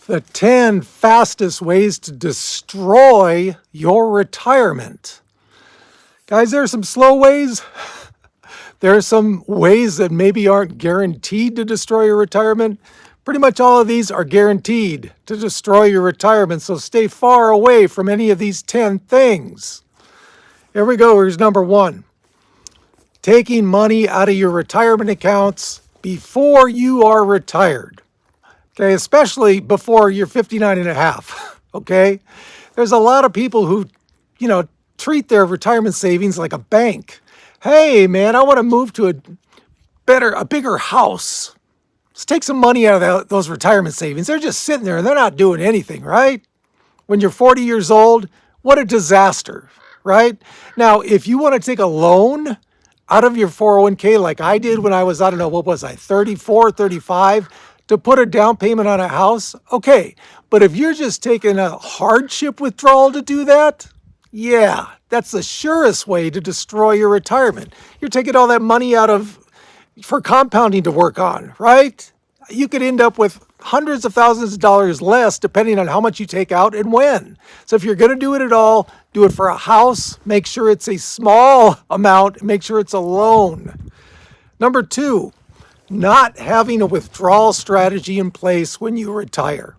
The 10 fastest ways to destroy your retirement. Guys, there are some slow ways. There are some ways that maybe aren't guaranteed to destroy your retirement. Pretty much all of these are guaranteed to destroy your retirement, so stay far away from any of these 10 things. Here we go. Here's number 1. Taking money out of your retirement accounts before you are retired. Okay, especially before you're 59 and a half, okay? There's a lot of people who, treat their retirement savings like a bank. Hey, man, I want to move to a bigger house. Let's take some money out of those retirement savings. They're just sitting there and they're not doing anything, right? When you're 40 years old, what a disaster, right? Now, if you want to take a loan out of your 401k like I did when I was, 34, 35, to put a down payment on a house, okay. But if you're just taking a hardship withdrawal to do that, yeah, that's the surest way to destroy your retirement. You're taking all that money for compounding to work on, right? You could end up with hundreds of thousands of dollars less depending on how much you take out and when. So if you're going to do it at all, do it for a house. Make sure it's a small amount. Make sure it's a loan. Number 2, not having a withdrawal strategy in place when you retire.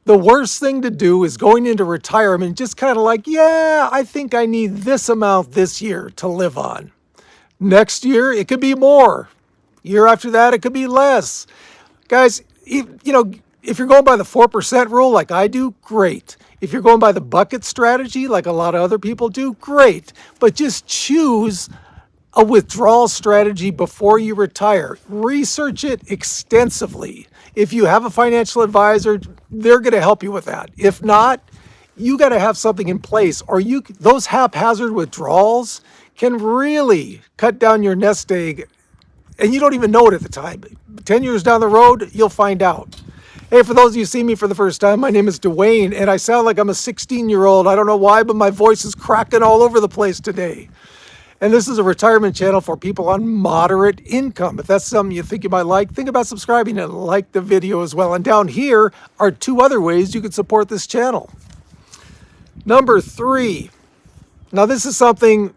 The worst thing to do is going into retirement just kind of like, yeah, I think I need this amount this year to live on. Next year, it could be more. Year after that, it could be less. Guys, if you're going by the 4% rule like I do, great. If you're going by the bucket strategy like a lot of other people do, great. But just choose a withdrawal strategy before you retire. Research it extensively. If you have a financial advisor, they're going to help you with that. If not, you got to have something in place, or those haphazard withdrawals can really cut down your nest egg, and you don't even know it at the time. 10 years down the road, you'll find out. Hey, for those of you who see me for the first time, my name is Duane, and I sound like I'm a 16-year-old. I don't know why, but my voice is cracking all over the place today. And this is a retirement channel for people on moderate income. If that's something you think you might like, think about subscribing and like the video as well. And down here are 2 other ways you can support this channel. Number 3. Now this is something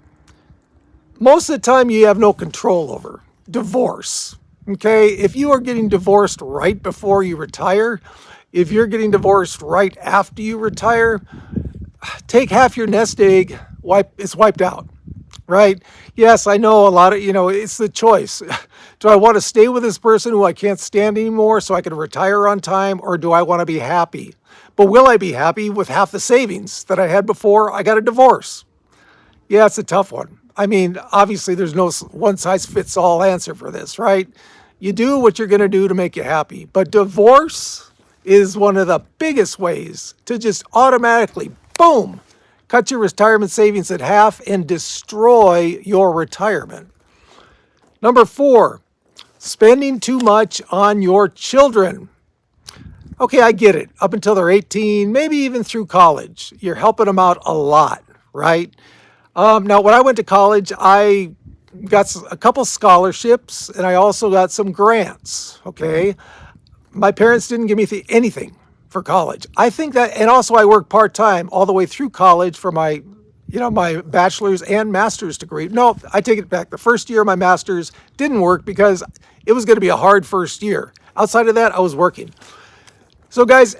most of the time you have no control over. Divorce. Okay? If you are getting divorced right before you retire, if you're getting divorced right after you retire, take half your nest egg, it's wiped out. Right? Yes, I know a lot of, it's the choice. Do I want to stay with this person who I can't stand anymore so I can retire on time, or do I want to be happy? But will I be happy with half the savings that I had before I got a divorce? Yeah, it's a tough one. I mean, obviously there's no one-size-fits-all answer for this, right? You do what you're going to do to make you happy. But divorce is one of the biggest ways to just automatically, boom, cut your retirement savings at half and destroy your retirement. Number 4, spending too much on your children. Okay, I get it. Up until they're 18, maybe even through college, you're helping them out a lot, right? Now, when I went to college, I got a couple scholarships and I also got some grants, okay? My parents didn't give me anything for college. I think that, and also I worked part-time all the way through college for my bachelor's and master's degree. No, I take it back. The first year of my master's didn't work because it was going to be a hard first year. Outside of that, I was working. So guys,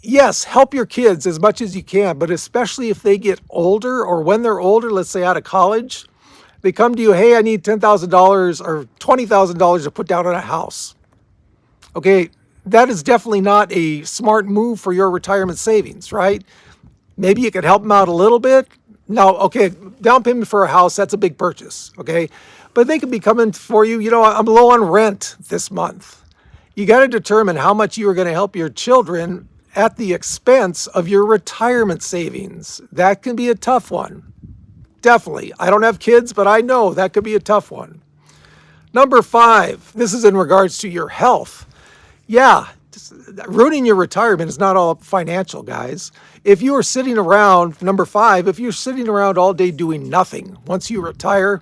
yes, help your kids as much as you can, but especially if they get older, or when they're older, let's say out of college, they come to you, hey, I need $10,000 or $20,000 to put down on a house. Okay, that is definitely not a smart move for your retirement savings, right? Maybe you could help them out a little bit. Now, okay, down payment for a house, that's a big purchase, okay? But they could be coming for you, I'm low on rent this month. You got to determine how much you are going to help your children at the expense of your retirement savings. That can be a tough one. Definitely. I don't have kids, but I know that could be a tough one. Number 5, this is in regards to your health. Yeah, ruining your retirement is not all financial, guys. If you are sitting around, number 5, if you're sitting around all day doing nothing, once you retire,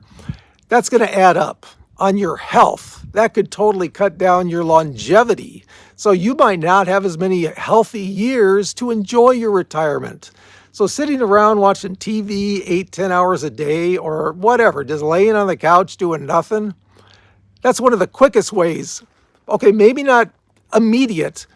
that's going to add up. on your health. That could totally cut down your longevity. So you might not have as many healthy years to enjoy your retirement. So sitting around watching TV 8-10 hours a day or whatever, just laying on the couch doing nothing, that's one of the quickest ways. Okay, maybe not immediate,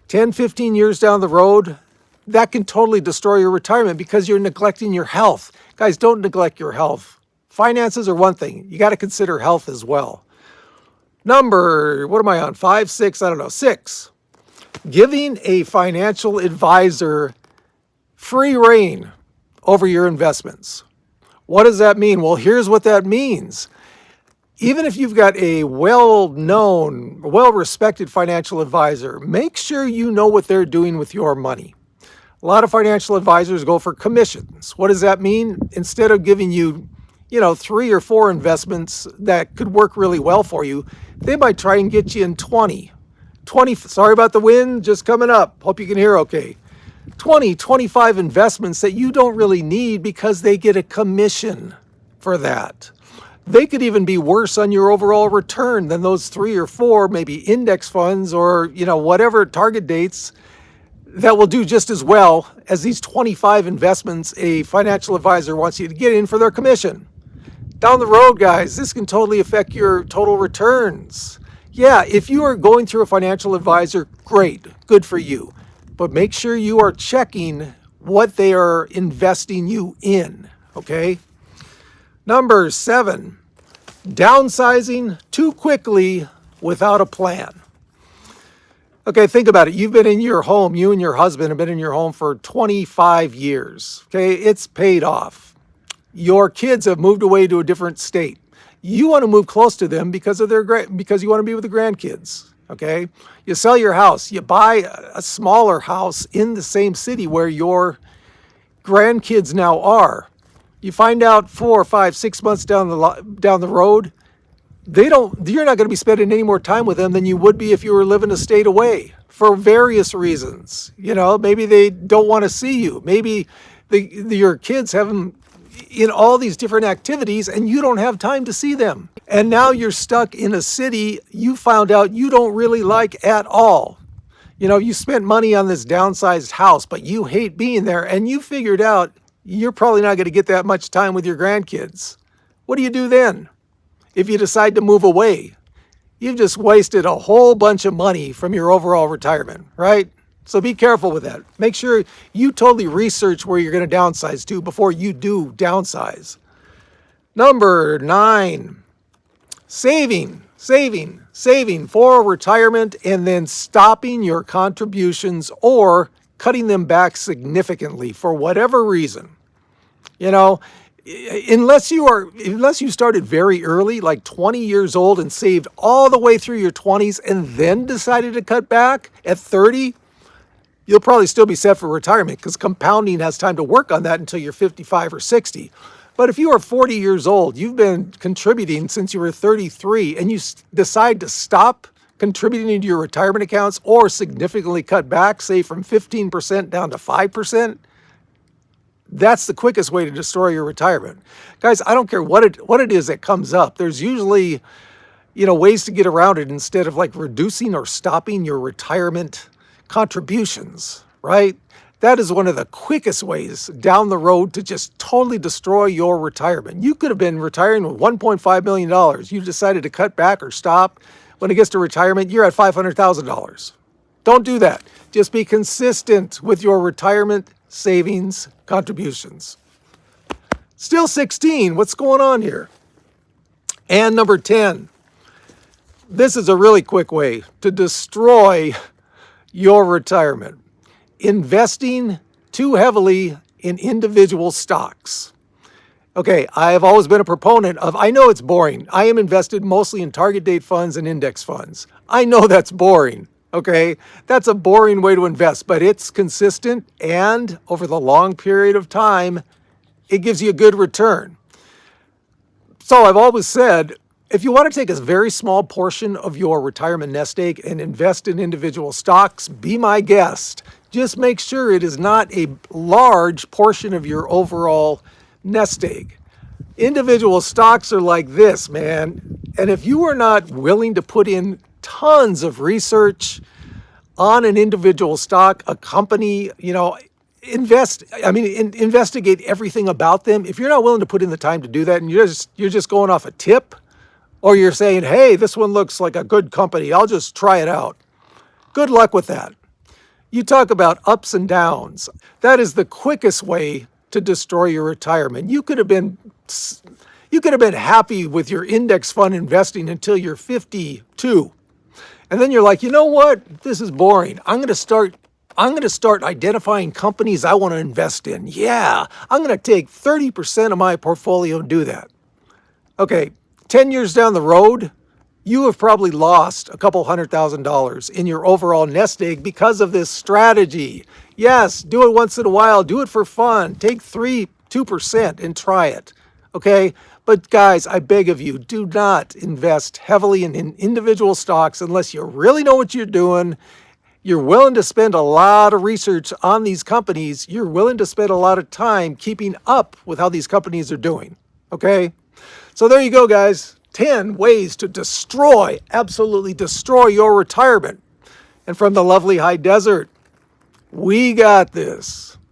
10-15 years down the road, that can totally destroy your retirement because you're neglecting your health. Guys, don't neglect your health. Finances are one thing. You got to consider health as well. Number, what am I on? 5, 6, I don't know, 6. Giving a financial advisor free reign over your investments. What does that mean? Well, here's what that means. Even if you've got a well-known, well-respected financial advisor, make sure you know what they're doing with your money. A lot of financial advisors go for commissions. What does that mean? Instead of giving you, 3 or 4 investments that could work really well for you, they might try and get you in 20, sorry about the wind, just coming up. Hope you can hear okay. 20, 25 investments that you don't really need because they get a commission for that. They could even be worse on your overall return than those 3 or 4, maybe index funds or, whatever target dates that will do just as well as these 25 investments a financial advisor wants you to get in for their commission. Down the road, guys, this can totally affect your total returns. Yeah, if you are going through a financial advisor, great, good for you. But make sure you are checking what they are investing you in, okay? Number 7, downsizing too quickly without a plan. Okay, think about it. You've been in your home, you and your husband have been in your home for 25 years. Okay, it's paid off. Your kids have moved away to a different state. You want to move close to them because you want to be with the grandkids. Okay, you sell your house, you buy a smaller house in the same city where your grandkids now are. You find out 4, 5, 6 months down the road, you're not going to be spending any more time with them than you would be if you were living a state away for various reasons. Maybe they don't want to see you. Maybe your kids have them in all these different activities and you don't have time to see them. And now you're stuck in a city you found out you don't really like at all. You spent money on this downsized house, but you hate being there and you figured out you're probably not going to get that much time with your grandkids. What do you do then? If you decide to move away, you've just wasted a whole bunch of money from your overall retirement, right? So be careful with that. Make sure you totally research where you're going to downsize to before you do downsize. Number 9, saving for retirement and then stopping your contributions or cutting them back significantly for whatever reason. Unless you started very early, like 20 years old and saved all the way through your 20s and then decided to cut back at 30, you'll probably still be set for retirement because compounding has time to work on that until you're 55 or 60. But if you are 40 years old, you've been contributing since you were 33, and you decide to stop contributing to your retirement accounts or significantly cut back, say from 15% down to 5%, that's the quickest way to destroy your retirement. Guys, I don't care what it is that comes up. There's usually, ways to get around it instead of like reducing or stopping your retirement contributions, right? That is one of the quickest ways down the road to just totally destroy your retirement. You could have been retiring with $1.5 million. You decided to cut back or stop. When it gets to retirement, you're at $500,000. Don't do that. Just be consistent with your retirement savings contributions. Still 16. What's going on here? And number 10. This is a really quick way to destroy your retirement. Investing too heavily in individual stocks. Okay, I have always been a proponent of, I know it's boring. I am invested mostly in target date funds and index funds. I know that's boring, okay? That's a boring way to invest, but it's consistent and over the long period of time, it gives you a good return. So I've always said, if you want to take a very small portion of your retirement nest egg and invest in individual stocks, be my guest. Just make sure it is not a large portion of your overall nest egg. Individual stocks are like this, man. And if you are not willing to put in tons of research on an individual stock, a company, investigate everything about them. If you're not willing to put in the time to do that, and you're just going off a tip, or you're saying, hey, this one looks like a good company, I'll just try it out. Good luck with that. You talk about ups and downs. That is the quickest way to destroy your retirement. You could have been happy with your index fund investing until you're 52. And then you're like, you know what? This is boring. I'm going to start identifying companies I want to invest in. Yeah, I'm going to take 30% of my portfolio and do that. Okay, 10 years down the road, you have probably lost a couple $100,000 in your overall nest egg because of this strategy. Yes, do it once in a while. Do it for fun. Take 2% and try it. Okay? But guys, I beg of you, do not invest heavily in individual stocks unless you really know what you're doing. You're willing to spend a lot of research on these companies. You're willing to spend a lot of time keeping up with how these companies are doing. Okay? So there you go, guys. 10 ways to absolutely destroy your retirement. And from the lovely high desert, we got this.